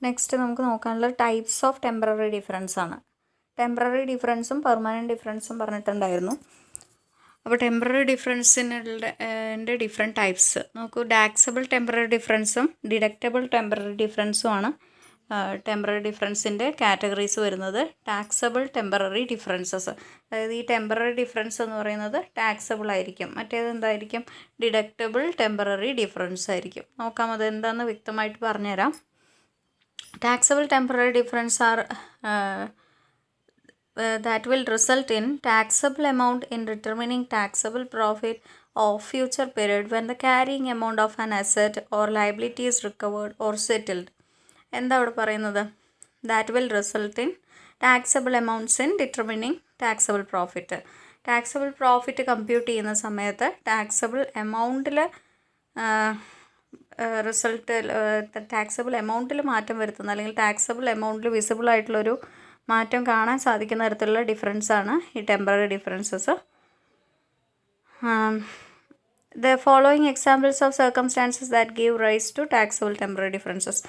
Next നമുക്ക് നോക്കാനുള്ളത് types of temporary difference ആണ്. Temporary ഡിഫറൻസും permanent ഡിഫറൻസും പറഞ്ഞിട്ടുണ്ടായിരുന്നു. അപ്പോൾ ടെമ്പററി ഡിഫറൻസിൻ്റെ ഡിഫറെൻറ്റ് ടൈപ്സ് നോക്കൂ. ടാക്സബിൾ ടെമ്പററി ഡിഫറൻസും ഡിഡക്റ്റബിൾ ടെമ്പററി ഡിഫറൻസും ആണ് ടെമ്പററി ഡിഫറൻസിൻ്റെ കാറ്റഗറീസ് വരുന്നത്. ടാക്സബിൾ ടെമ്പററി ഡിഫറൻസസ്, അതായത് ഈ ടെമ്പററി ഡിഫറൻസ് എന്ന് പറയുന്നത് ടാക്സബിൾ ആയിരിക്കും. മറ്റേത് എന്തായിരിക്കും? ഡിഡക്റ്റബിൾ ടെമ്പററി ഡിഫറൻസ് ആയിരിക്കും. നോക്കാം അത് എന്താണെന്ന് വ്യക്തമായിട്ട് പറഞ്ഞുതരാം. Taxable temporary difference are that will result in taxable amount in determining taxable profit of future period when the carrying amount of an asset or liability is recovered or settled. എന്താ അവിടെ പറയുന്നത്? That will result in taxable amounts in determining taxable profit. Taxable profit compute ചെയ്യുന്ന സമയത്ത് taxable എമൗണ്ടിൽ taxable എമൗണ്ടിൽ മാറ്റം വരുത്തുന്ന അല്ലെങ്കിൽ taxable എമൗണ്ടിൽ visible ആയിട്ടുള്ളൊരു മാറ്റം കാണാൻ സാധിക്കുന്ന തരത്തിലുള്ള ഡിഫറൻസാണ് ഈ temporary differences. The following examples of circumstances that give rise to taxable temporary differences.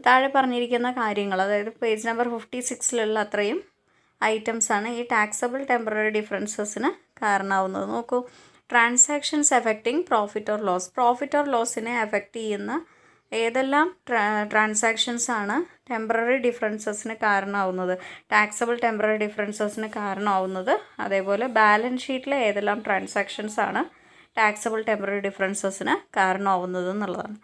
താഴെ പറഞ്ഞിരിക്കുന്ന കാര്യങ്ങൾ, അതായത് പേജ് നമ്പർ 56 അത്രയും ഐറ്റംസാണ് ഈ ടാക്സബിൾ ടെമ്പററി ഡിഫറൻസസിന് കാരണമാവുന്നത്. നോക്കൂ. Transactions effecting profit or loss. Profit or ലോസിനെ എഫക്റ്റ് ചെയ്യുന്ന ഏതെല്ലാം ട്രാൻസാക്ഷൻസ് ആണ് ടെമ്പററി ഡിഫറൻസസിന് കാരണമാവുന്നത്, ടാക്സബിൾ ടെമ്പററി ഡിഫറൻസസിന് കാരണമാവുന്നത്. അതേപോലെ ബാലൻസ് ഷീറ്റിലെ ഏതെല്ലാം ട്രാൻസാക്ഷൻസ് ആണ് ടാക്സബിൾ ടെമ്പററി ഡിഫറൻസസിന് കാരണമാവുന്നത് എന്നുള്ളതാണ്.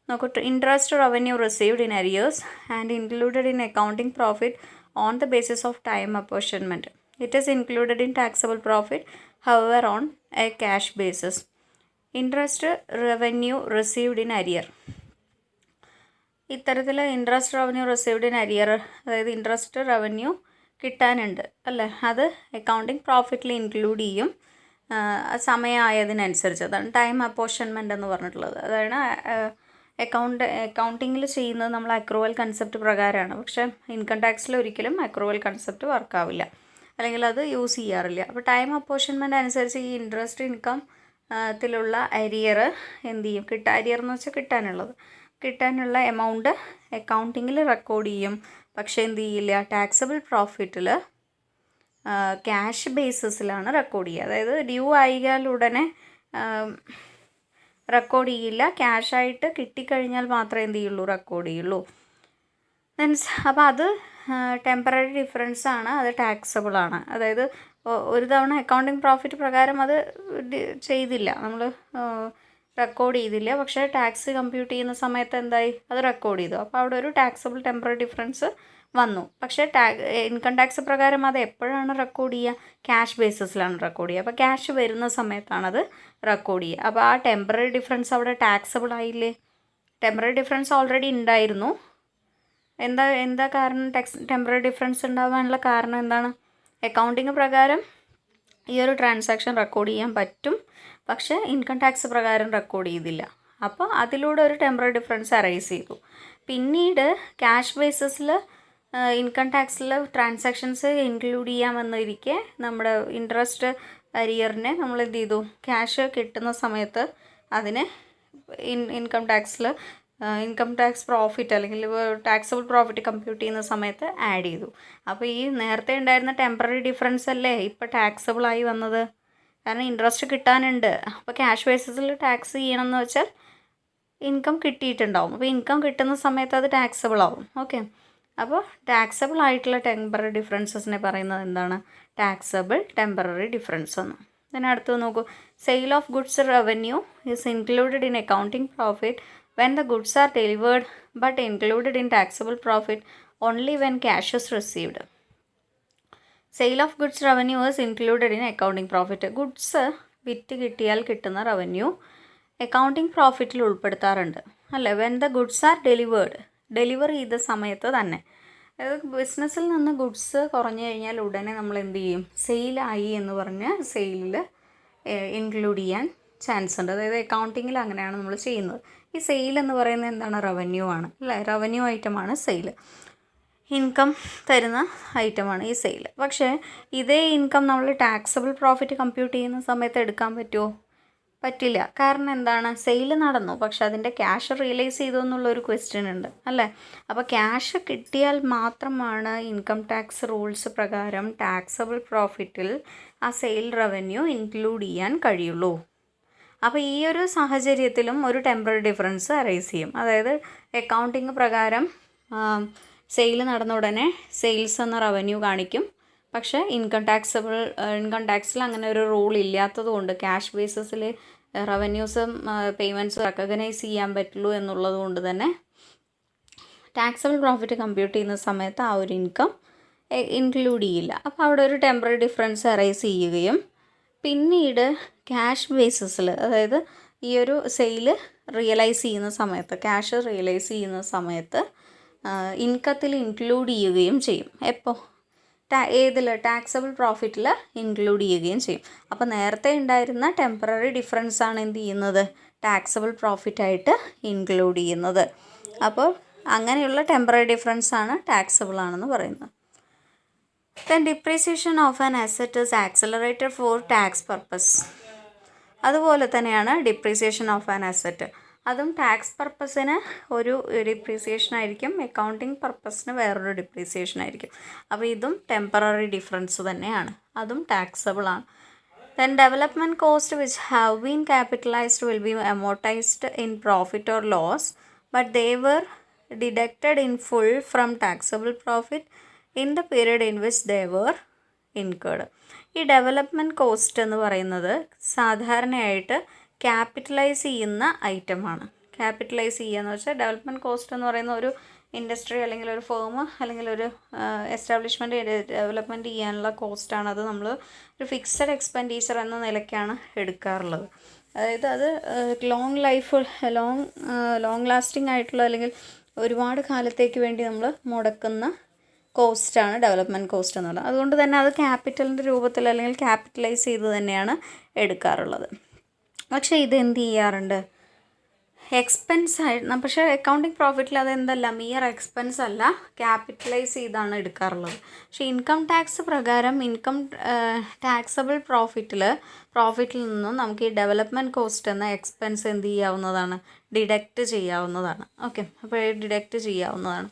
നോക്കൂ. Interest revenue received in arrears and included in accounting profit on the basis of time apportionment. It is included in taxable profit however on a cash basis. Interest revenue received in arrear. ഇത്തരത്തിൽ interest revenue received in arrear, അതായത് interest revenue കിട്ടാനുണ്ട് അല്ലേ, അത് accounting പ്രോഫിറ്റിൽ include ചെയ്യും സമയമായതിനനുസരിച്ച്. അതാണ് time അപ്പോർഷൻമെൻ്റ് എന്ന് പറഞ്ഞിട്ടുള്ളത്. അതാണ് അക്കൗണ്ടിങ്ങിൽ ചെയ്യുന്നത് നമ്മൾ അക്രൂവൽ കൺസെപ്റ്റ് പ്രകാരമാണ്. പക്ഷേ ഇൻകം ടാക്സിൽ ഒരിക്കലും അക്രൂവൽ കൺസെപ്റ്റ് വർക്കാവില്ല, അല്ലെങ്കിൽ അത് യൂസ് ചെയ്യാറില്ല. അപ്പോൾ ടൈം അപ്പോർഷൻമെൻ്റ് അനുസരിച്ച് ഈ ഇൻട്രസ്റ്റ് ഇൻകം ത്തിലുള്ള അരിയർ എന്ത് ചെയ്യും? അരിയർ എന്ന് വെച്ചാൽ കിട്ടാനുള്ള എമൗണ്ട് അക്കൗണ്ടിങ്ങിൽ റെക്കോർഡ് ചെയ്യും. പക്ഷേ എന്ത് ചെയ്യില്ല? ടാക്സബിൾ പ്രോഫിറ്റിൽ ക്യാഷ് ബേസിസിലാണ് റെക്കോർഡ് ചെയ്യുക. അതായത് ഡ്യൂ ആയാൽ ഉടനെ റെക്കോർഡ് ചെയ്യില്ല, ക്യാഷായിട്ട് കിട്ടിക്കഴിഞ്ഞാൽ മാത്രമേ എന്ത് ചെയ്യുള്ളൂ? റെക്കോർഡ് ചെയ്യുള്ളൂ. മീൻസ് അപ്പോൾ അത് ടെമ്പററി ഡിഫറൻസ് ആണ്, അത് ടാക്സബിൾ ആണ്. അതായത് ഒരു തവണ അക്കൗണ്ടിങ് പ്രോഫിറ്റ് പ്രകാരം അത് ചെയ്തില്ല, നമ്മൾ റെക്കോർഡ് ചെയ്തില്ല, പക്ഷേ ടാക്സ് കമ്പ്യൂട്ട് ചെയ്യുന്ന സമയത്ത് എന്തായി? അത് റെക്കോർഡ് ചെയ്തു. അപ്പോൾ അവിടെ ഒരു ടാക്സബിൾ ടെമ്പററി ഡിഫറൻസ് വന്നു. പക്ഷേ ഇൻകം ടാക്സ് പ്രകാരം അത് എപ്പോഴാണ് റെക്കോർഡ് ചെയ്യുക? ക്യാഷ് ബേസിസിലാണ് റെക്കോർഡ് ചെയ്യുക. അപ്പോൾ ക്യാഷ് വരുന്ന സമയത്താണത് റെക്കോർഡ് ചെയ്യുക. അപ്പോൾ ആ ടെമ്പററി ഡിഫറൻസ് അവിടെ ടാക്സബിൾ ആയില്ലേ? ടെമ്പററി ഡിഫറൻസ് ഓൾറെഡി ഉണ്ടായിരുന്നു. എന്താ കാരണം ടെമ്പററി ഡിഫറൻസ് ഉണ്ടാകാനുള്ള കാരണം എന്താണ്? അക്കൗണ്ടിങ് പ്രകാരം ഈ ഒരു ട്രാൻസാക്ഷൻ റെക്കോർഡ് ചെയ്യാൻ പറ്റും, പക്ഷേ ഇൻകം ടാക്സ് പ്രകാരം റെക്കോർഡ് ചെയ്തില്ല. അപ്പോൾ അതിലൂടെ ഒരു ടെമ്പററി ഡിഫറൻസ് അറൈസ് ചെയ്തു. പിന്നീട് ക്യാഷ് ബേസിസിൽ ഇൻകം ടാക്സിൽ ട്രാൻസാക്ഷൻസ് ഇൻക്ലൂഡ് ചെയ്യാമെന്നിരിക്കെ നമ്മുടെ ഇൻട്രസ്റ്റ് അരിയറിനെ നമ്മൾ എന്ത് ചെയ്തു? ക്യാഷ് കിട്ടുന്ന സമയത്ത് അതിനെ ഇൻകം ടാക്സ് പ്രോഫിറ്റ് അല്ലെങ്കിൽ ടാക്സബിൾ പ്രോഫിറ്റ് കമ്പ്യൂട്ട് ചെയ്യുന്ന സമയത്ത് ആഡ് ചെയ്തു. അപ്പോൾ ഈ നേരത്തെ ഉണ്ടായിരുന്ന ടെമ്പററി ഡിഫറൻസ് അല്ലേ ഇപ്പോൾ ടാക്സബിൾ ആയി വന്നത്? കാരണം ഇൻട്രസ്റ്റ് കിട്ടാനുണ്ട്. അപ്പോൾ ക്യാഷ് ബേസിസിൽ ടാക്സ് ചെയ്യണമെന്ന് വെച്ചാൽ ഇൻകം കിട്ടിയിട്ടുണ്ടാവും. അപ്പോൾ ഇൻകം കിട്ടുന്ന സമയത്ത് അത് ടാക്സബിൾ ആവും. ഓക്കെ. അപ്പോൾ ടാക്സബിൾ ആയിട്ടുള്ള ടെമ്പററി ഡിഫറൻസസിനെ പറയുന്നത് എന്താണ്? ടാക്സബിൾ ടെമ്പററി ഡിഫറൻസ് എന്ന്. അതിനടുത്ത് നോക്കൂ. Sale of goods revenue is included in accounting profit when the goods are delivered but included in taxable profit only when cash is received. Sale of goods revenue is included in accounting profit. Goods വിറ്റ് കിട്ടിയാൽ കിട്ടുന്ന revenue accounting പ്രോഫിറ്റിൽ ഉൾപ്പെടുത്താറുണ്ട് അല്ലേ? when the goods are deliver ചെയ്ത സമയത്ത് തന്നെ. അതായത് ബിസിനസ്സിൽ നിന്ന് ഗുഡ്സ് കുറഞ്ഞു കഴിഞ്ഞാൽ ഉടനെ നമ്മൾ എന്ത് ചെയ്യും? സെയിലായി എന്ന് പറഞ്ഞ് സെയിലിൽ ഇൻക്ലൂഡ് ചെയ്യാൻ ചാൻസ് ഉണ്ട്. അതായത് അക്കൗണ്ടിങ്ങിൽ അങ്ങനെയാണ് നമ്മൾ ചെയ്യുന്നത്. ഈ സെയിൽ എന്ന് പറയുന്നത് എന്താണ്? റവന്യൂ ആണ് അല്ലേ? റവന്യൂ ഐറ്റമാണ് സെയിൽ. ഇൻകം തരുന്ന ഐറ്റമാണ് ഈ സെയിൽ. പക്ഷേ ഇതേ ഇൻകം നമ്മൾ ടാക്സബിൾ പ്രോഫിറ്റ് കമ്പ്യൂട്ട് ചെയ്യുന്ന സമയത്ത് എടുക്കാൻ പറ്റുമോ? പറ്റില്ല. കാരണം എന്താണ്, സെയിൽ നടന്നു പക്ഷെ അതിൻ്റെ ക്യാഷ് റിയലൈസ് ചെയ്തു എന്നുള്ളൊരു ക്വസ്റ്റ്യൻ ഉണ്ട് അല്ലേ. അപ്പോൾ ക്യാഷ് കിട്ടിയാൽ മാത്രമാണ് ഇൻകം ടാക്സ് റൂൾസ് പ്രകാരം ടാക്സബിൾ പ്രോഫിറ്റിൽ ആ സെയിൽ റവന്യൂ ഇൻക്ലൂഡ് ചെയ്യാൻ കഴിയുള്ളൂ. അപ്പോൾ ഈ ഒരു സാഹചര്യത്തിലും ഒരു ടെമ്പററി ഡിഫറൻസ് അറൈസ് ചെയ്യും. അതായത് അക്കൗണ്ടിങ് പ്രകാരം സെയിൽ നടന്ന ഉടനെ സെയിൽസ് എന്ന റവന്യൂ കാണിക്കും. പക്ഷേ ഇൻകം ടാക്സിൽ അങ്ങനെ ഒരു റൂൾ ഇല്ലാത്തത് കൊണ്ട് ക്യാഷ് ബേസിസിൽ റവന്യൂസും പേയ്മെൻറ്റ്സും റെക്കഗ്നൈസ് ചെയ്യാൻ പറ്റുള്ളൂ എന്നുള്ളത് കൊണ്ട് തന്നെ ടാക്സബിൾ പ്രോഫിറ്റ് കമ്പ്യൂട്ട് ചെയ്യുന്ന സമയത്ത് ആ ഒരു ഇൻകം ഇൻക്ലൂഡ് ചെയ്യില്ല. അപ്പോൾ അവിടെ ഒരു ടെമ്പററി ഡിഫറൻസ് അറൈസ് ചെയ്യുകയും പിന്നീട് ക്യാഷ് ബേസിസിൽ, അതായത് ഈ ഒരു സെയിൽ റിയലൈസ് ചെയ്യുന്ന സമയത്ത്, ക്യാഷ് റിയലൈസ് ചെയ്യുന്ന സമയത്ത് ഇൻകത്തിൽ ഇൻക്ലൂഡ് ചെയ്യുകയും ചെയ്യും. എപ്പോൾ? ഏതിൽ? ടാക്സബിൾ പ്രോഫിറ്റിൽ ഇൻക്ലൂഡ് ചെയ്യുകയും ചെയ്യും. അപ്പോൾ നേരത്തെ ഉണ്ടായിരുന്ന ടെമ്പററി ഡിഫറൻസ് ആണ് എന്ത് ചെയ്യുന്നത്, ടാക്സബിൾ പ്രോഫിറ്റായിട്ട് ഇൻക്ലൂഡ് ചെയ്യുന്നത്. അപ്പോൾ അങ്ങനെയുള്ള ടെമ്പററി ഡിഫറൻസ് ആണ് ടാക്സബിൾ ആണെന്ന് പറയുന്നത്. Then depreciation of an asset is accelerated for tax purpose. അതുപോലെ തന്നെയാണ് ഡിപ്രീസിയേഷൻ ഓഫ് ആൻ അസറ്റ്. അതും ടാക്സ് പർപ്പസിന് ഒരു ഡിപ്രീസിയേഷൻ ആയിരിക്കും, അക്കൗണ്ടിങ് പർപ്പസിന് വേറൊരു ഡിപ്രീസിയേഷൻ ആയിരിക്കും. അപ്പോൾ ഇതും ടെമ്പററി ഡിഫറൻസ് തന്നെയാണ്, അതും ടാക്സബിൾ ആണ്. Then development cost which have been capitalized will be amortized in profit or loss, but they were deducted in full from taxable profit in the period in which they were incurred. ഈ development cost എന്ന് പറയുന്നത് സാധാരണയായിട്ട് capitalise ചെയ്യുന്ന ഐറ്റമാണ്. Capitalise ചെയ്യുക എന്ന് വെച്ചാൽ development cost എന്ന് പറയുന്ന ഒരു ഇൻഡസ്ട്രി അല്ലെങ്കിൽ ഒരു ഫേം അല്ലെങ്കിൽ ഒരു എസ്റ്റാബ്ലിഷ്മെൻറ്റ് ഡെവലപ്മെൻറ്റ് ചെയ്യാനുള്ള കോസ്റ്റാണ്. അത് നമ്മൾ ഒരു ഫിക്സഡ് എക്സ്പെൻഡിച്ചർ എന്ന നിലയ്ക്കാണ് എടുക്കാറുള്ളത്. അതായത് അത് ലോങ് ലാസ്റ്റിംഗ് ആയിട്ടുള്ള അല്ലെങ്കിൽ ഒരുപാട് കാലത്തേക്ക് വേണ്ടി നമ്മൾ മുടക്കുന്ന കോസ്റ്റാണ് ഡെവലപ്മെൻറ്റ് കോസ്റ്റ് എന്നുള്ളത്. അതുകൊണ്ട് തന്നെ അത് ക്യാപിറ്റലിൻ്റെ രൂപത്തിൽ അല്ലെങ്കിൽ ക്യാപിറ്റലൈസ് ചെയ്ത് തന്നെയാണ് എടുക്കാറുള്ളത്. പക്ഷേ ഇത് എന്ത് ചെയ്യാറുണ്ട്, എക്സ്പെൻസ് ആയിട്ട്. പക്ഷേ അക്കൗണ്ടിങ് പ്രോഫിറ്റിൽ അതെന്തല്ല, മിയർ എക്സ്പെൻസ് അല്ല, ക്യാപിറ്റലൈസ് ചെയ്താണ് എടുക്കാറുള്ളത്. പക്ഷേ ഇൻകം ടാക്സ് പ്രകാരം ടാക്സബിൾ പ്രോഫിറ്റിൽ നിന്നും നമുക്ക് ഈ ഡെവലപ്മെൻറ്റ് കോസ്റ്റ് എന്ന എക്സ്പെൻസ് എന്ത് ചെയ്യാവുന്നതാണ്, ഡിഡക്റ്റ് ചെയ്യാവുന്നതാണ്. ഓക്കെ, അപ്പോൾ ഡിഡക്റ്റ് ചെയ്യാവുന്നതാണ്.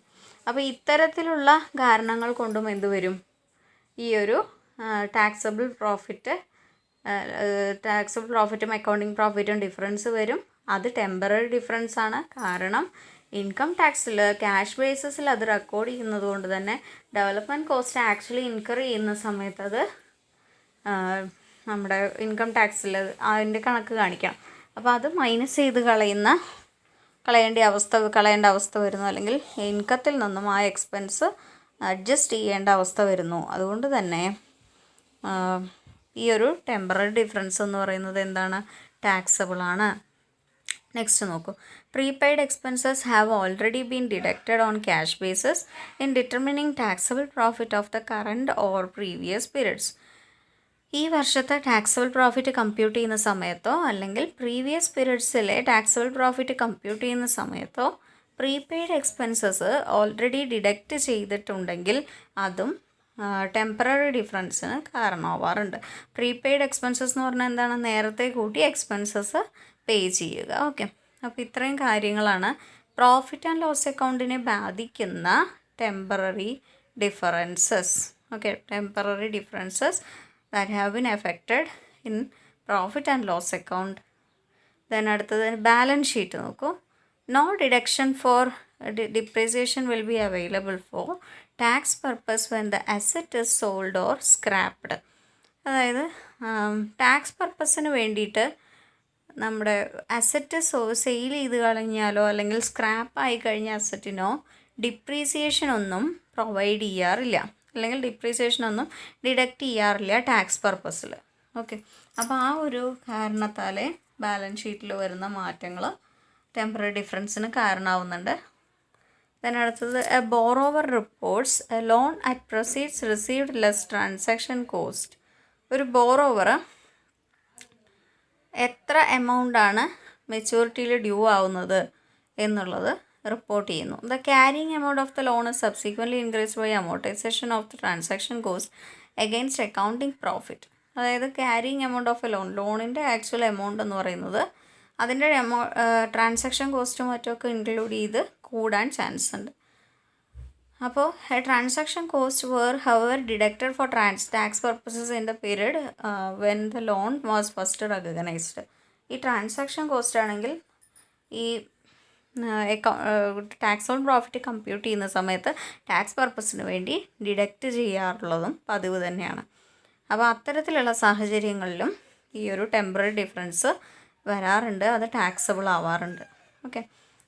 അപ്പോൾ ഇത്തരത്തിലുള്ള കാരണങ്ങൾ കൊണ്ടും എന്ത് വരും, ഈ ഒരു ടാക്സബിൾ പ്രോഫിറ്റും അക്കൗണ്ടിങ് പ്രോഫിറ്റും ഡിഫറൻസ് വരും. അത് ടെമ്പററി ഡിഫറൻസ് ആണ്. കാരണം ഇൻകം ടാക്സിൽ ക്യാഷ് ബേസിസിൽ അത് റെക്കോർഡ് ചെയ്യുന്നത് കൊണ്ട് തന്നെ ഡെവലപ്മെൻറ്റ് കോസ്റ്റ് ആക്ച്വലി ഇൻകർ ചെയ്യുന്ന സമയത്ത് അത് നമ്മുടെ ഇൻകം ടാക്സിൽ അതിൻ്റെ കണക്ക് കാണിക്കണം. അപ്പോൾ അത് മൈനസ് ചെയ്ത് കളയേണ്ട അവസ്ഥ വരുന്നു, അല്ലെങ്കിൽ ഇൻകത്തിൽ നിന്നും ആ എക്സ്പെൻസ് അഡ്ജസ്റ്റ് ചെയ്യേണ്ട അവസ്ഥ വരുന്നു. അതുകൊണ്ട് തന്നെ ഈ ഒരു ടെമ്പററി ഡിഫറൻസ് എന്ന് പറയുന്നത് എന്താണ്, ടാക്സബിൾ ആണ്. നെക്സ്റ്റ് നോക്കൂ. Prepaid expenses have already been deducted on cash basis in determining taxable profit of the current or previous periods. ഈ വർഷത്തെ ടാക്സബിൾ പ്രോഫിറ്റ് കമ്പ്യൂട്ട് ചെയ്യുന്ന സമയത്തോ അല്ലെങ്കിൽ പ്രീവിയസ് പീരിയഡ്സിലെ ടാക്സബിൾ പ്രോഫിറ്റ് കമ്പ്യൂട്ട് ചെയ്യുന്ന സമയത്തോ പ്രീപെയ്ഡ് എക്സ്പെൻസസ് ഓൾറെഡി ഡിഡക്റ്റ് ചെയ്തിട്ടുണ്ടെങ്കിൽ അതും ടെമ്പററി ഡിഫറൻസിന് കാരണമാവാറുണ്ട്. പ്രീപെയ്ഡ് എക്സ്പെൻസസ് എന്ന് പറഞ്ഞാൽ എന്താണ്, നേരത്തെ കൂട്ടി എക്സ്പെൻസസ് പേ ചെയ്യുക. ഓക്കെ, അപ്പോൾ ഇത്രയും കാര്യങ്ങളാണ് പ്രോഫിറ്റ് ആൻഡ് ലോസ് അക്കൗണ്ടിനെ ബാധിക്കുന്ന temporary differences. Okay, temporary differences that have been affected in profit and loss account. Then അടുത്തത് ബാലൻസ് ഷീറ്റ് നോക്കൂ. No deduction for depreciation will be available for tax purpose when the asset is sold or scrapped. അതായത് tax പർപ്പസിന് വേണ്ടിയിട്ട് നമ്മുടെ asset sale ചെയ്ത് കളഞ്ഞാലോ അല്ലെങ്കിൽ scrap ആയി കഴിഞ്ഞ അസറ്റിനോ ഡിപ്രീസിയേഷൻ ഒന്നും പ്രൊവൈഡ് ചെയ്യാറില്ല, അല്ലെങ്കിൽ ഡിപ്രീസിയേഷൻ ഒന്നും ഡിഡക്റ്റ് ചെയ്യാറില്ല ടാക്സ് പർപ്പസിൽ. ഓക്കെ, അപ്പോൾ ആ ഒരു കാരണത്താലേ ബാലൻസ് ഷീറ്റിൽ വരുന്ന മാറ്റങ്ങൾ ടെമ്പററി ഡിഫറൻസിന് കാരണമാവുന്നുണ്ട്. then അടുത്തത് a borrower reports a loan at proceeds received less transaction cost. ഒരു ബോറോവർ എത്ര എമൗണ്ടാണ് മെച്യൂരിറ്റിയിൽ ഡ്യൂ ആവുന്നത് എന്നുള്ളത് റിപ്പോർട്ട് ചെയ്യുന്നു. The carrying amount of the loan is subsequently increase by amortisation of the transaction cost against accounting profit. അതായത് carrying amount of a ലോണിൻ്റെ actual amount എന്ന് പറയുന്നത് അതിൻ്റെ ട്രാൻസാക്ഷൻ കോസ്റ്റും മറ്റുമൊക്കെ ഇൻക്ലൂഡ് ചെയ്ത് കൂടാൻ ചാൻസ് ഉണ്ട്. അപ്പോൾ transaction cost were our deducted for tax purposes in the period when the loan was first recognised. ഈ ട്രാൻസാക്ഷൻ കോസ്റ്റ് ആണെങ്കിൽ ഈ ടാക്സ് ഓൺ പ്രോഫിറ്റ് കമ്പ്യൂട്ട് ചെയ്യുന്ന സമയത്ത് ടാക്സ് പർപ്പസിന് വേണ്ടി ഡിഡക്റ്റ് ചെയ്യാറുള്ളതും പതിവ് തന്നെയാണ്. അപ്പോൾ അത്തരത്തിലുള്ള സാഹചര്യങ്ങളിലും ഈ ഒരു ടെമ്പററി ഡിഫറൻസ് വരാറുണ്ട്, അത് ടാക്സബിൾ ആവാറുണ്ട്. ഓക്കെ,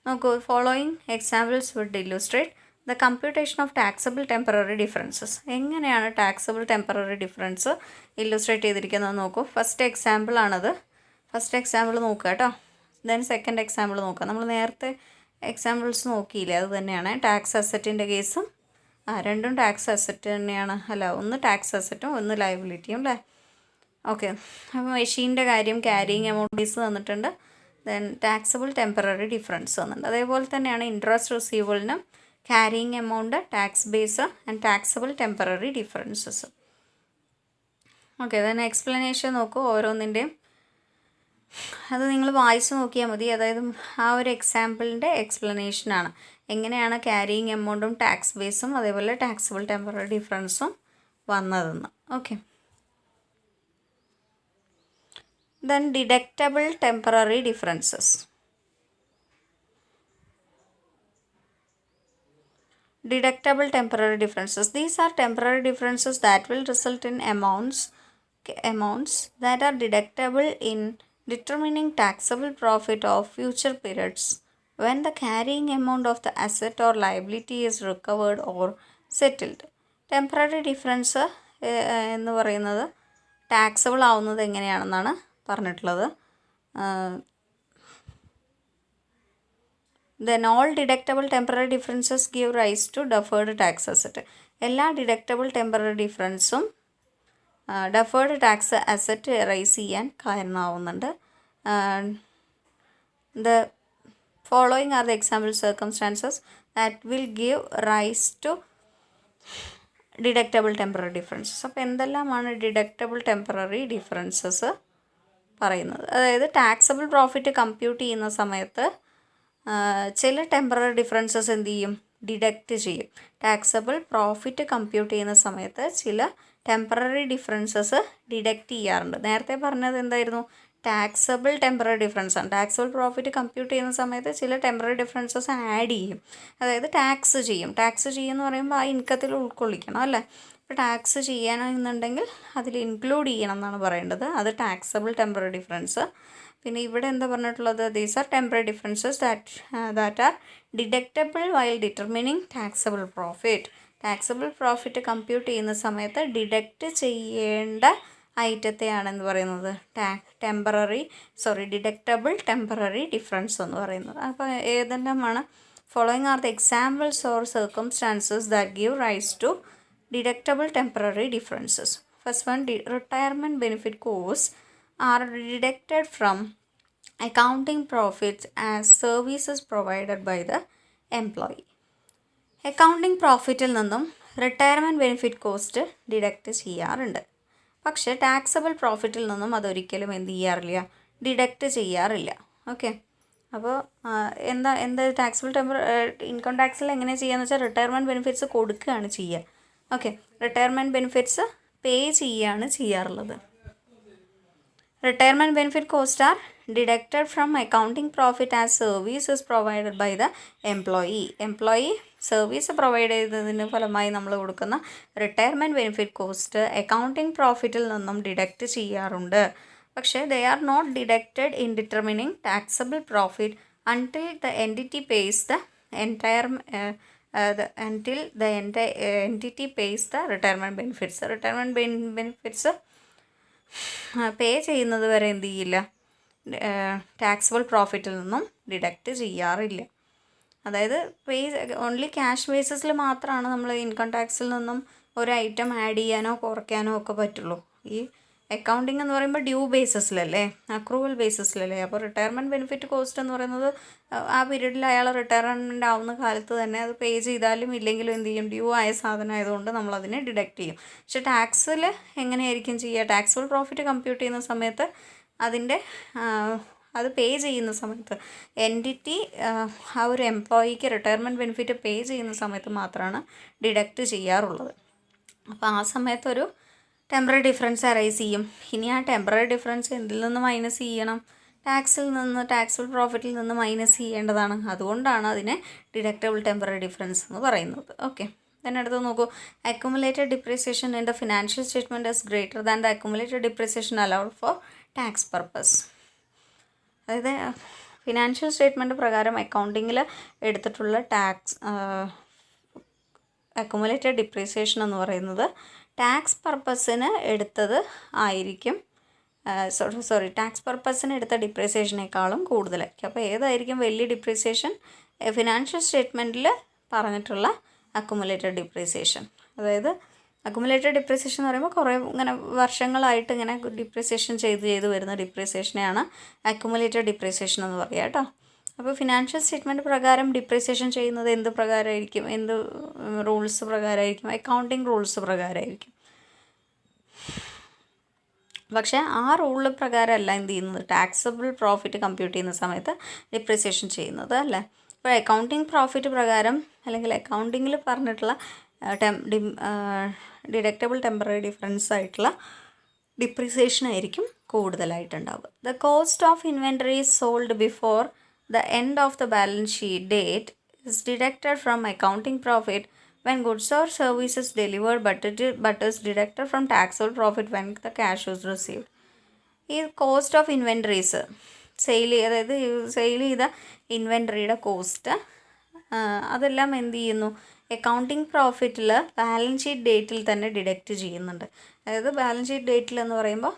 നോക്കൂ, following examples would illustrate the computation of taxable temporary differences. എങ്ങനെയാണ് ടാക്സബിൾ ടെമ്പററി ഡിഫറൻസ് ഇല്ലുസ്ട്രേറ്റ് ചെയ്തിരിക്കുന്നത് നോക്കൂ. ഫസ്റ്റ് എക്സാമ്പിൾ ആണത്. ഫസ്റ്റ് എക്സാമ്പിൾ നോക്കുക കേട്ടോ. ദെൻ സെക്കൻഡ് എക്സാമ്പിൾ നോക്കുക. നമ്മൾ നേരത്തെ എക്സാമ്പിൾസ് നോക്കിയില്ലേ, അത് തന്നെയാണ്. ടാക്സ് അസറ്റിൻ്റെ കേസും രണ്ടും ടാക്സ് അസറ്റ് തന്നെയാണ്. അല്ല, ഒന്ന് ടാക്സ് അസറ്റും ഒന്ന് ലയബിലിറ്റിയും അല്ലേ. ഓക്കെ, അപ്പോൾ മെഷീൻ്റെ കാര്യം ക്യാരിങ് എമൗണ്ട്സ് തന്നിട്ടുണ്ട്. ദെൻ ടാക്സബിൾ ടെമ്പററി ഡിഫറൻസ് തന്നിട്ടുണ്ട്. അതേപോലെ തന്നെയാണ് ഇൻട്രസ്റ്റ് റിസീവബിളിനും carrying amount, tax base and taxable temporary differences. Okay, then explanation നോക്കൂ ഓരോന്നിൻ്റെയും. അത് നിങ്ങൾ വായിച്ച് നോക്കിയാൽ മതി. അതായത് ആ ഒരു എക്സാമ്പിളിൻ്റെ എക്സ്പ്ലനേഷനാണ് എങ്ങനെയാണ് ക്യാരിങ് എമൗണ്ടും ടാക്സ് ബേസും അതേപോലെ ടാക്സബിൾ ടെമ്പററി ഡിഫറൻസും വന്നതെന്ന്. Okay, then deductible temporary differences. Deductible temporary differences. These are temporary differences that will result in amounts that are deductible in determining taxable profit of future periods when the carrying amount of the asset or liability is recovered or settled. Temporary difference എന്ന് പറയുന്നത് taxable ആവുന്നത് എങ്ങനെയാണെന്നാണ് പറഞ്ഞിട്ടുള്ളത്. Then all deductible temporary differences give rise to deferred tax asset. എല്ലാ deductible temporary ഡിഫറൻസും deferred tax asset rise ചെയ്യാൻ കാരണമാവുന്നുണ്ട്. The following are the example circumstances that will give rise to deductible temporary differences. അപ്പോൾ എന്തെല്ലാമാണ് deductible temporary differences പറയുന്നത്? അതായത് taxable profit compute ചെയ്യുന്ന സമയത്ത് ചില ടെമ്പററി ഡിഫറൻസസ് എന്ത് ചെയ്യും? ഡിഡക്റ്റ് ചെയ്യും. ടാക്സബിൾ പ്രോഫിറ്റ് കമ്പ്യൂട്ട് ചെയ്യുന്ന സമയത്ത് ചില ടെമ്പററി ഡിഫറൻസസ് ഡിഡക്റ്റ് ചെയ്യാറുണ്ട്. നേരത്തെ പറഞ്ഞത് എന്തായിരുന്നു? ടാക്സബിൾ ടെമ്പററി ഡിഫറൻസ് ആണ്. ടാക്സബിൾ പ്രോഫിറ്റ് കമ്പ്യൂട്ട് ചെയ്യുന്ന സമയത്ത് ചില ടെമ്പററി ഡിഫറൻസസ് ആഡ് ചെയ്യും, അതായത് ടാക്സ് ചെയ്യും. ടാക്സ് ചെയ്യുമെന്ന് പറയുമ്പോൾ ആ ഇൻകത്തിൽ ഉൾക്കൊള്ളിക്കണം അല്ലേ. ഇപ്പോൾ ടാക്സ് ചെയ്യാനെന്നുണ്ടെങ്കിൽ അതിൽ ഇൻക്ലൂഡ് ചെയ്യണം എന്നാണ് പറയേണ്ടത്. അത് ടാക്സബിൾ ടെമ്പററി ഡിഫറൻസ്. പിന്നെ ഇവിടെ എന്താ പറഞ്ഞിട്ടുള്ളത്? These are temporary differences that are deductible while determining taxable profit. Taxable profit compute ചെയ്യുന്ന സമയത്ത് ഡിഡക്റ്റ് ചെയ്യേണ്ട ഐറ്റത്തെയാണ് എന്ന് പറയുന്നത് ഡിഡക്റ്റബിൾ ടെമ്പററി ഡിഫറൻസ് എന്ന് പറയുന്നത്. അപ്പോൾ ഏതെല്ലാമാണ്? Following are the examples or circumstances that give rise to deductible temporary differences. First one, retirement benefit cost are deducted from accounting profits as services provided by the employee. Accounting പ്രോഫിറ്റിൽ നിന്നും retirement benefit cost deduct ചെയ്യാറുണ്ട്. പക്ഷേ taxable പ്രോഫിറ്റിൽ നിന്നും അതൊരിക്കലും എന്ത് ചെയ്യാറില്ല? Deduct ചെയ്യാറില്ല. Okay, അപ്പോൾ എന്താ ടാക്സബിൾ ഇൻകം ടാക്സിൽ എങ്ങനെ ചെയ്യാന്ന് വെച്ചാൽ റിട്ടയർമെൻറ്റ് ബെനിഫിറ്റ്സ് കൊടുക്കുകയാണ് ചെയ്യുക. ഓക്കെ, റിട്ടയർമെൻറ്റ് ബെനിഫിറ്റ്സ് പേ ചെയ്യുകയാണ് ചെയ്യാറുള്ളത്. Retirement benefit costs are deducted from accounting profit as services provided by the employee. Employee service provide ചെയ്തതിന് ഫലമായി നമ്മൾ കൊടുക്കുന്ന റിട്ടയർമെൻറ്റ് ബെനിഫിറ്റ് കോസ്റ്റ് അക്കൗണ്ടിങ് പ്രോഫിറ്റിൽ നിന്നും ഡിഡക്റ്റ് ചെയ്യാറുണ്ട്. പക്ഷേ they are not deducted in determining taxable profit until the entity pays the retirement benefits. Retirement benefits pay ചെയ്യുന്നത് വരെ എന്ത് ചെയ്യില്ല? ടാക്സബിൾ പ്രോഫിറ്റിൽ നിന്നും ഡിഡക്റ്റ് ചെയ്യാറില്ല. അതായത് ഓൺലി ക്യാഷ് ബേസിസിൽ മാത്രമാണ് നമ്മൾ ഇൻകം ടാക്സിൽ നിന്നും ഒരു ഐറ്റം ആഡ് ചെയ്യാനോ കുറയ്ക്കാനോ ഒക്കെ പറ്റുള്ളൂ. ഈ അക്കൗണ്ടിങ് എന്ന് പറയുമ്പോൾ ഡ്യൂ ബേസിസിലല്ലേ, അക്രൂവൽ ബേസിസിലല്ലേ. അപ്പോൾ റിട്ടയർമെൻറ്റ് ബെനിഫിറ്റ് കോസ്റ്റ് എന്ന് പറയുന്നത് ആ പീരീഡിൽ അയാൾ റിട്ടയർമെൻ്റ് ആവുന്ന കാലത്ത് തന്നെ അത് പേ ചെയ്താലും ഇല്ലെങ്കിലും എന്ത് ചെയ്യും, ഡ്യൂ ആയ സാധനം ആയതുകൊണ്ട് നമ്മളതിനെ ഡിഡക്റ്റ് ചെയ്യും. പക്ഷേ ടാക്സിൽ എങ്ങനെയായിരിക്കും ചെയ്യുക, ടാക്സബിൾ പ്രോഫിറ്റ് കമ്പ്യൂട്ട് ചെയ്യുന്ന സമയത്ത് അതിൻ്റെ അത് പേ ചെയ്യുന്ന സമയത്ത് എൻറ്റിറ്റി ആ ഒരു എംപ്ലോയിക്ക് റിട്ടയർമെൻറ്റ് ബെനിഫിറ്റ് പേ ചെയ്യുന്ന സമയത്ത് മാത്രമാണ് ഡിഡക്റ്റ് ചെയ്യാറുള്ളത്. അപ്പോൾ ആ സമയത്തൊരു ടെമ്പററി ഡിഫറൻസ് അറൈസ് ചെയ്യും. ഇനി ആ ടെമ്പററി ഡിഫറൻസ് എന്തിൽ നിന്ന് മൈനസ് ചെയ്യണം, ടാക്സിൽ നിന്ന്, ടാക്സബിൾ പ്രോഫിറ്റിൽ നിന്ന് മൈനസ് ചെയ്യേണ്ടതാണ്. അതുകൊണ്ടാണ് അതിനെ ഡിഡക്റ്റബിൾ ടെമ്പററി ഡിഫറൻസ് എന്ന് പറയുന്നത്. ഓക്കെ, then അടുത്ത് നോക്കൂ, accumulated depreciation in the financial statement is greater than the accumulated depreciation allowed four tax purpose. അതായത് ഫിനാൻഷ്യൽ സ്റ്റേറ്റ്മെൻറ്റ് പ്രകാരം അക്കൗണ്ടിങ്ങിൽ എടുത്തിട്ടുള്ള ടാക്സ് അക്യുമുലേറ്റഡ് ഡിപ്രീസിയേഷൻ എന്ന് പറയുന്നത് ടാക്സ് പർപ്പസിന് എടുത്തത് ആയിരിക്കും, ടാക്സ് പർപ്പസിന് എടുത്ത ഡിപ്രീസിയേഷനേക്കാളും കൂടുതലായിരിക്കും. അപ്പോൾ ഏതായിരിക്കും വലിയ ഡിപ്രീസിയേഷൻ, ഫിനാൻഷ്യൽ സ്റ്റേറ്റ്മെൻറ്റിൽ പറഞ്ഞിട്ടുള്ള അക്യുമുലേറ്റഡ് ഡിപ്രീസിയേഷൻ. അതായത് അക്യുമുലേറ്റഡ് ഡിപ്രീസിയേഷൻ എന്ന് പറയുമ്പോൾ കുറേ ഇങ്ങനെ വർഷങ്ങളായിട്ട് ഇങ്ങനെ ഡിപ്രീസിയേഷൻ ചെയ്ത് വരുന്ന ഡിപ്രീസിയേഷനെയാണ് അക്യുമുലേറ്റഡ് ഡിപ്രീസിയേഷൻ എന്ന് പറയുക കേട്ടോ. അപ്പോൾ ഫിനാൻഷ്യൽ സ്റ്റേറ്റ്മെൻറ്റ് പ്രകാരം ഡിപ്രീസിയേഷൻ ചെയ്യുന്നത് എന്ത് പ്രകാരമായിരിക്കും, എന്ത് റൂൾസ് പ്രകാരമായിരിക്കും, അക്കൗണ്ടിങ് റൂൾസ് പ്രകാരമായിരിക്കും. പക്ഷേ ആ റൂൾ പ്രകാരമല്ല എന്ത് ചെയ്യുന്നത്, ടാക്സബിൾ പ്രോഫിറ്റ് കമ്പ്യൂട്ട് ചെയ്യുന്ന സമയത്ത് ഡിപ്രീസിയേഷൻ ചെയ്യുന്നത് അല്ലേ. ഇപ്പോൾ അക്കൗണ്ടിങ് പ്രോഫിറ്റ് പ്രകാരം അല്ലെങ്കിൽ അക്കൗണ്ടിങ്ങിൽ പറഞ്ഞിട്ടുള്ള ഡിഡക്റ്റബിൾ ടെമ്പററി ഡിഫറൻസ് ആയിട്ടുള്ള ഡിപ്രീസിയേഷൻ ആയിരിക്കും കൂടുതലായിട്ടുണ്ടാവുക. The cost of inventory sold before the end of the balance sheet date is deducted from accounting profit when goods or services delivered but is deducted from taxable profit when the cash was received. ഈ cost of inventories അതായത് sale ചെയ്ത ഇൻവെൻറ്ററിയുടെ cost അതെല്ലാം എന്ത് ചെയ്യുന്നു, accounting പ്രോഫിറ്റിൽ balance sheet ഡേറ്റിൽ തന്നെ deduct ചെയ്യുന്നുണ്ട്. അതായത് balance sheet ഡേറ്റിൽ എന്ന് പറയുമ്പോൾ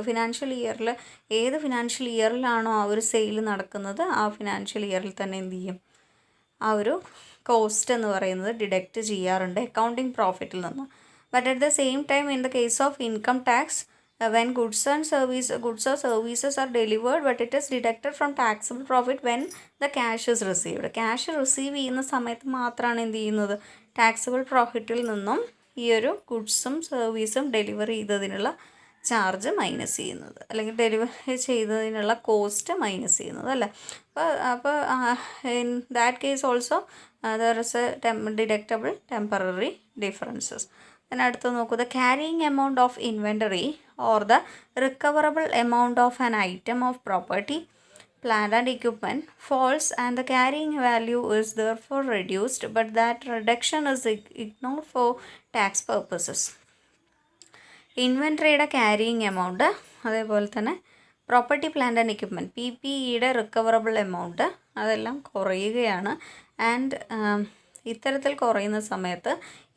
ഫിനാൻഷ്യൽ ഇയറിൽ ഏത് ഫിനാൻഷ്യൽ ഇയറിലാണോ ആ ഒരു സെയിൽ നടക്കുന്നത് ആ ഫിനാൻഷ്യൽ ഇയറിൽ തന്നെ എന്ത് ചെയ്യും, ആ ഒരു കോസ്റ്റ് എന്ന് പറയുന്നത് ഡിഡക്റ്റ് ചെയ്യാറുണ്ട് അക്കൗണ്ടിങ് പ്രോഫിറ്റിൽ നിന്ന്. But at the same time in the case of income tax when goods or services are delivered but it is deducted from taxable profit when the cash is received. Cash receive ചെയ്യുന്ന സമയത്ത് മാത്രമാണ് എന്ത് ചെയ്യുന്നത്, taxable പ്രോഫിറ്റിൽ നിന്നും ഈ ഒരു ഗുഡ്സും സർവീസും delivery ചെയ്തതിനുള്ള charge minus ചെയ്യുന്നത്, അല്ലെങ്കിൽ ഡെലിവറി ചെയ്തതിനുള്ള കോസ്റ്റ് മൈനസ് ചെയ്യുന്നത് അല്ലേ. അപ്പോൾ in that case also there is A deductible temporary differences. അടുത്ത് നോക്കൂ, the carrying amount of inventory or the recoverable amount of an item of property plant and equipment falls and the carrying value is therefore reduced, but that reduction is ignored for tax purposes. ഇൻവെൻറ്ററിയുടെ carrying amount, അതേപോലെ തന്നെ property plant and equipment PPEയുടെ recoverable amount അതെല്ലാം കുറയുകയാണ്. And ഇത്തരത്തിൽ കുറയുന്ന സമയത്ത്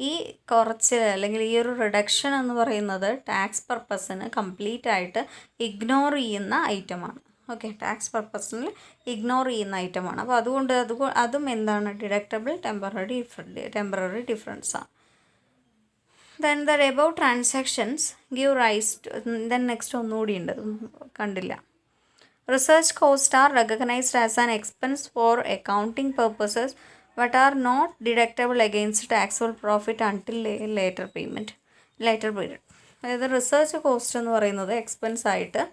ഈ കുറച്ച് അല്ലെങ്കിൽ ഈ ഒരു റിഡക്ഷൻ എന്ന് പറയുന്നത് ടാക്സ് പർപ്പസിന് കംപ്ലീറ്റ് ആയിട്ട് ഇഗ്നോർ ചെയ്യുന്ന ഐറ്റമാണ്. ഓക്കെ, ടാക്സ് പർപ്പസിൽ ഇഗ്നോർ ചെയ്യുന്ന ഐറ്റമാണ്. അപ്പോൾ അതും എന്താണ്, ഡിഡക്റ്റബിൾ ടെമ്പററി ഡിഫറൻസാണ്. then the above transactions give rise to, then next ഒന്നുകൂടി ഉണ്ട്, കണ്ടില്ല. Research cost are recognized as an expense for accounting purposes but are not deductible against taxable profit until later period. അതായത് research cost എന്ന് പറയുന്നത് expense ആയിട്ട്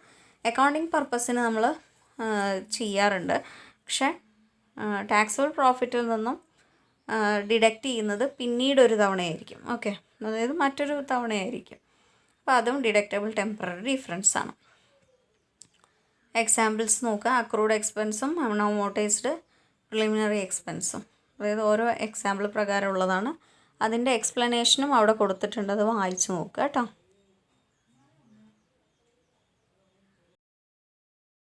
accounting പർപ്പസിന് നമ്മൾ ചെയ്യാറുണ്ട്. പക്ഷേ ടാക്സബിൾ പ്രോഫിറ്റിൽ നിന്നും ഡിഡക്റ്റ് ചെയ്യുന്നത് പിന്നീട് ഒരു തവണയായിരിക്കും. ഓക്കെ, അതായത് മറ്റൊരു തവണയായിരിക്കും. അപ്പോൾ അതും ഡിഡക്റ്റബിൾ ടെമ്പററി ഡിഫറൻസ് ആണ്. എക്സാമ്പിൾസ് നോക്കുക, അക്രൂഡ് എക്സ്പെൻസും അൺഅമോർട്ടൈസ്ഡ് പ്രിലിമിനറി എക്സ്പെൻസും. അതായത് ഓരോ എക്സാമ്പിൾ പ്രകാരമുള്ളതാണ്. അതിൻ്റെ എക്സ്പ്ലനേഷനും അവിടെ കൊടുത്തിട്ടുണ്ട്, അത് വായിച്ച് നോക്കുക കേട്ടോ.